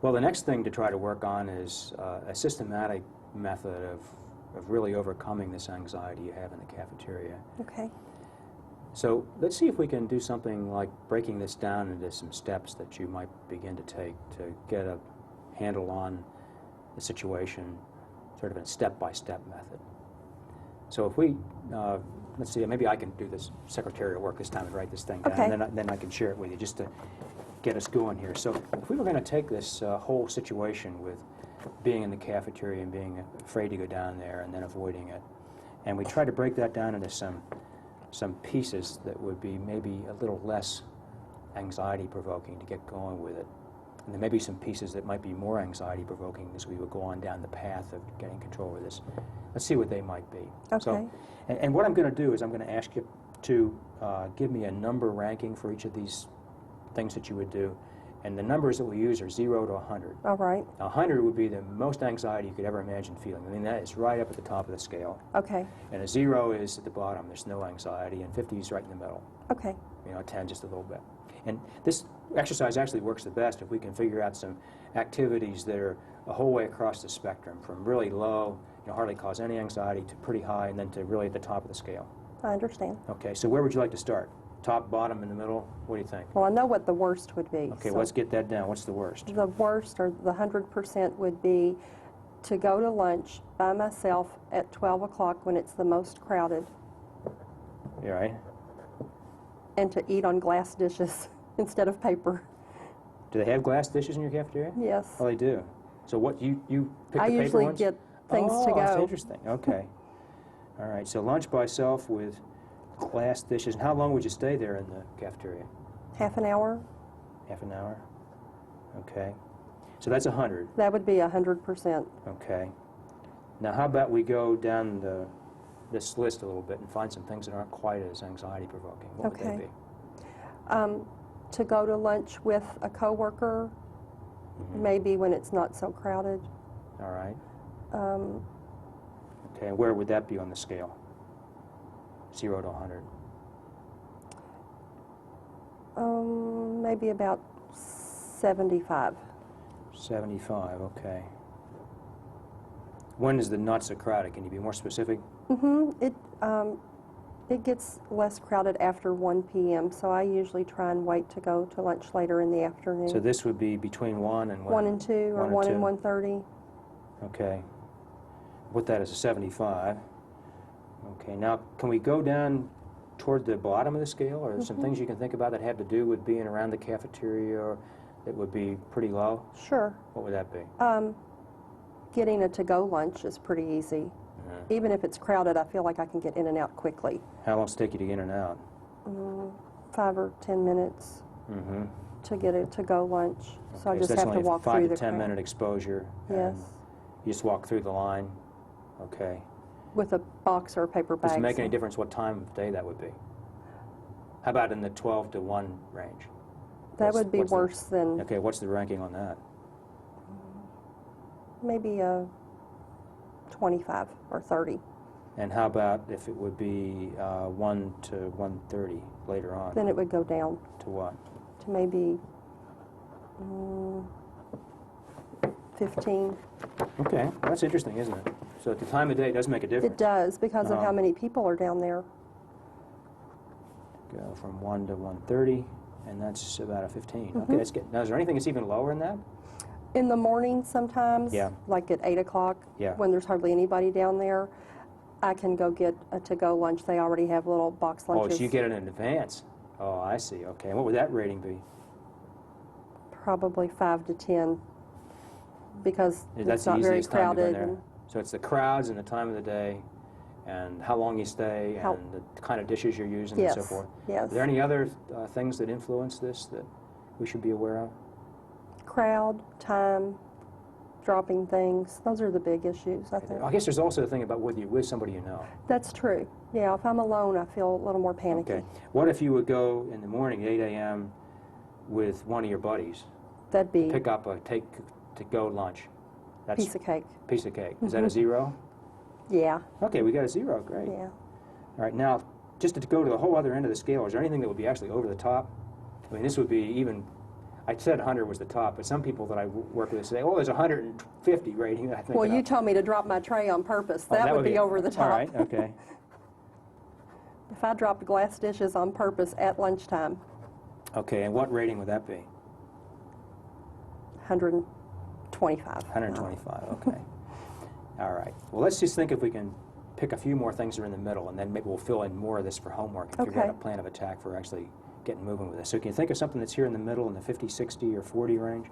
Well, the next thing to try to work on is a systematic method of really overcoming this anxiety you have in the cafeteria. Okay. So let's see if we can do something like breaking this down into some steps that you might begin to take to get a handle on the situation, sort of a step-by-step method. So if we, let's see, maybe I can do this secretarial work this time and write this thing down, Okay. and then I can share it with you just to get us going here. So if we were going to take this whole situation with being in the cafeteria and being afraid to go down there and then avoiding it, and we try to break that down into some pieces that would be maybe a little less anxiety-provoking to get going with it. And there may be some pieces that might be more anxiety-provoking as we would go on down the path of getting control of this. Let's see what they might be. Okay. So, and what I'm going to do is I'm going to ask you to give me a number ranking for each of these things that you would do. And the numbers that we use are 0 to 100. All right. 100 would be the most anxiety you could ever imagine feeling. I mean, that is right up at the top of the scale. Okay. And a 0 is at the bottom. There's no anxiety. And 50 is right in the middle. Okay. You know, 10 just a little bit. And this exercise actually works the best if we can figure out some activities that are a whole way across the spectrum, from really low, you know, hardly cause any anxiety, to pretty high, and then to really at the top of the scale. I understand. Okay, so where would you like to start? Top, bottom, in the middle? What do you think? Well, I know what the worst would be. Okay, so let's get that down. What's the worst? the worst, or the 100%, would be to go to lunch by myself at 12 o'clock when it's the most crowded, You all right? and to eat on glass dishes instead of paper. Do they have glass dishes in your cafeteria? Yes. Oh, they do. So what, you pick I the paper usually ones? get things to Oh, that's go. interesting. Okay. All right, so lunch by self with glass dishes. And how long would you stay there in the cafeteria? Half an hour. Half an hour? Okay. So that's 100. That would be 100%. Okay. Now how about we go down this list a little bit and find some things that aren't quite as anxiety-provoking. What would they Okay. be? To go to lunch with a coworker, maybe when it's not so crowded. All right. Um, Okay, and where would that be on the scale? 0 to 100. Maybe about 75. 75, okay. When is the not so crowded? Can you be more specific? It gets less crowded after 1 p.m., so I usually try and wait to go to lunch later in the afternoon. So this would be between 1 and 1 and 2, or 1 and 2. 1:30. Okay. Put that as a 75. Okay, now can we go down toward the bottom of the scale? Or are there some things you can think about that have to do with being around the cafeteria or that would be pretty low? Sure. What would that be? Getting a to-go lunch is pretty easy. Even if it's crowded, I feel like I can get in and out quickly. How long does it take you to get in and out? 5 or 10 minutes to get a to-go lunch. So I Okay, just that's have to only walk 5 through to the 10 crowd. minute exposure. Yes. And you just walk through the line. Okay. With a box or a paper bag. Does it make any difference what time of day that would be? How about in the 12 to 1 range? That would be what's the- worse than Okay, what's the ranking on that? maybe a 25 or 30. And how about if it would be 1 to 1:30 later on? Then it would go down To what? to maybe 15. Okay, that's interesting, isn't it? So at the time of day, it does make a difference. It does, because of Uh-huh. how many people are down there. Go from 1 to 1:30, and that's about a 15. Okay, that's good. Now, is there anything that's even lower than that? In the morning sometimes, Yeah. like at 8 o'clock, Yeah. when there's hardly anybody down there, I can go get a to-go lunch. They already have little box Oh, lunches. so you get it in advance. Oh, I see. Okay, and what would that rating be? Probably 5 to 10, because That's it's the not very easiest time to go crowded. there. And So it's the crowds and the time of the day, and how long you stay, How- and the kind of dishes you're using, yes, and so forth. yes. Are there any other things that influence this that we should be aware of? Crowd, time, dropping things. Those are the big issues, I think. I guess there's also the thing about whether you're with somebody you know. That's true. Yeah, if I'm alone, I feel a little more panicky. Okay. What if you would go in the morning, 8 a.m., with one of your buddies, That'd be pick up a take-to-go lunch? That's piece of cake. piece of cake. Is that a 0? Yeah, Okay, we got a 0. Great. yeah. All right, now, just to go to the whole other end of the scale, is there anything that would be actually over the top? I mean, this would be even, I said 100 was the top, but some people that I work with say, oh, there's 150 right here. I think Well, you told me to drop my tray on purpose. That would be over the top. All right, okay. If I dropped glass dishes on purpose at lunchtime, Okay, and what rating would that be? 125. 125, okay. All right. Well, let's just think if we can pick a few more things that are in the middle, and then maybe we'll fill in more of this for homework and figure out a Okay. plan of attack for actually getting moving with this. So can you think of something that's here in the middle in the 50, 60, or 40 range?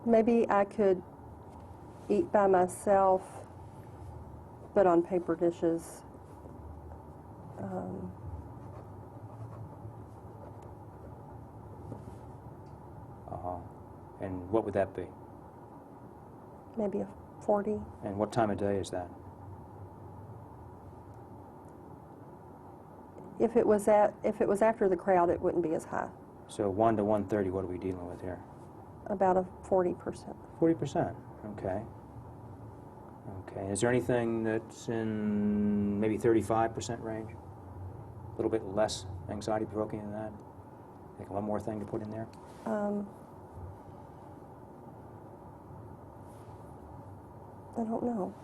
Maybe I could eat by myself, but on paper dishes. And what would that be? Maybe a 40. And what time of day is that? If it was after the crowd, it wouldn't be as high. So 1 to 130, what are we dealing with here? About a 40%. 40%, okay. Okay, is there anything that's in maybe 35% range? A little bit less anxiety provoking than that? Think one more thing to put in there? I don't know.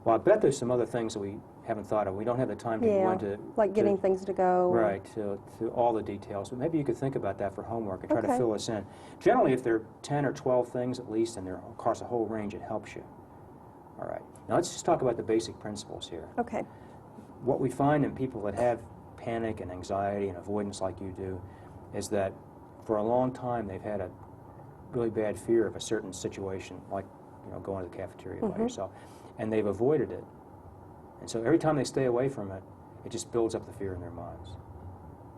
Well, I bet there's some other things that we haven't thought of. We don't have the time to go Yeah, into... like getting things to go. or- Right, to all the details. But maybe you could think about that for homework and try to Okay. fill this in. Generally, if there are 10 or 12 things at least, and they're across a whole range, it helps you. All right. Now let's just talk about the basic principles here. Okay. What we find in people that have panic and anxiety and avoidance like you do is that for a long time they've had a really bad fear of a certain situation, like going to the cafeteria by yourself, and they've avoided it. And so every time they stay away from it, it just builds up the fear in their minds.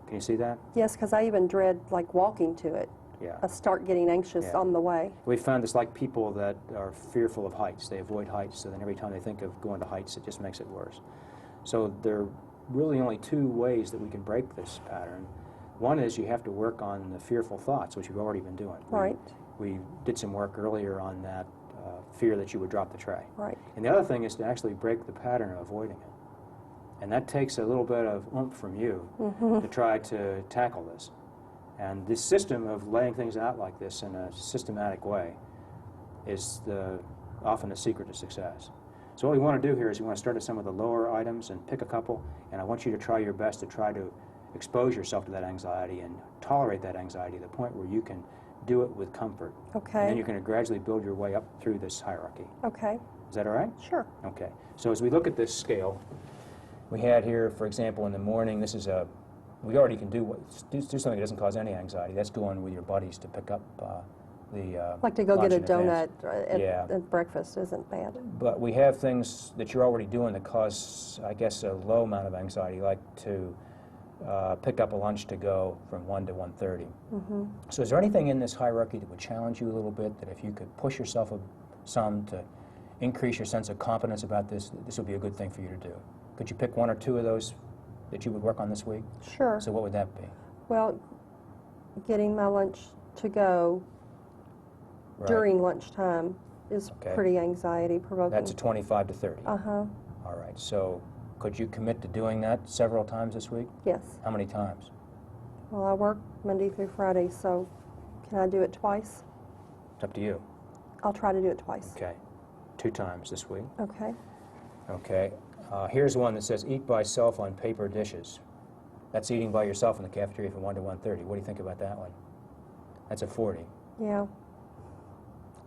Can you see that? Yes, because I even dread like walking to it. Yeah. I start getting anxious Yeah. on the way. We found it's like people that are fearful of heights. They avoid heights, so then every time they think of going to heights, it just makes it worse. So there are really only two ways that we can break this pattern. One is you have to work on the fearful thoughts, which you've already been doing. Right. We did some work earlier on that fear that you would drop the tray. Right. And the other thing is to actually break the pattern of avoiding it. And that takes a little bit of oomph from you to try to tackle this. And this system of laying things out like this in a systematic way is often the secret to success. So what we want to do here is we want to start at some of the lower items and pick a couple, and I want you to try your best to try to expose yourself to that anxiety and tolerate that anxiety to the point where you can do it with comfort. Okay. And then you're going to gradually build your way up through this hierarchy. Okay. Is that all right? Sure. Okay. So as we look at this scale, we had here, for example, in the morning, this is we already can do something that doesn't cause any anxiety. That's going with your buddies to pick up the Like to go lunch get a in advance. donut Yeah. at breakfast isn't bad. But we have things that you're already doing that cause, I guess, a low amount of anxiety, like to pick up a lunch to go from 1 to 1:30. So is there anything in this hierarchy that would challenge you a little bit, that if you could push yourself some to increase your sense of confidence about this, this would be a good thing for you to do? Could you pick one or two of those that you would work on this week? Sure. So what would that be? Well, getting my lunch to go Right. during lunchtime is Okay. pretty anxiety provoking. That's a 25 to 30. Uh-huh. All right. So could you commit to doing that several times this week? Yes. How many times? Well, I work Monday through Friday, so can I do it twice? It's up to you. I'll try to do it twice. Okay. 2 times this week. Okay. Okay. Here's one that says eat by self on paper dishes. That's eating by yourself in the cafeteria from 1 to 1:30. What do you think about that one? That's a 40. Yeah.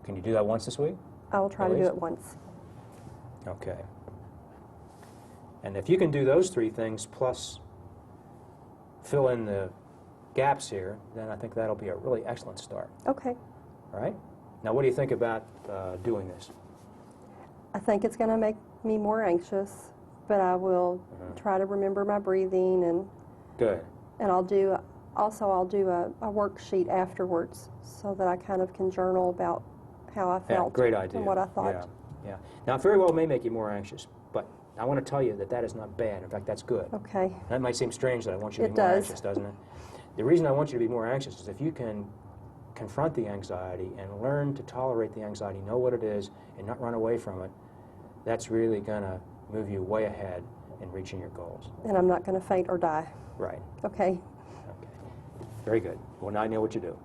Can you do that once this week? I will try At to do least? it once. Okay. And if you can do those 3 things plus fill in the gaps here, then I think that'll be a really excellent start. Okay. All right? Now, what do you think about doing this? I think it's going to make me more anxious, but I will try to remember my breathing, Good. and I'll do a worksheet afterwards so that I kind of can journal about how I Yeah, felt great idea. and what I thought. Yeah, yeah. Now, it very well may make you more anxious, but I want to tell you that that is not bad. In fact, that's good. Okay. That might seem strange that I want you to It be more does. anxious, doesn't it? The reason I want you to be more anxious is if you can confront the anxiety and learn to tolerate the anxiety, know what it is, and not run away from it, that's really going to move you way ahead in reaching your goals. And I'm not going to faint or die. Right. Okay. Okay. Very good. Well, now I know what you do.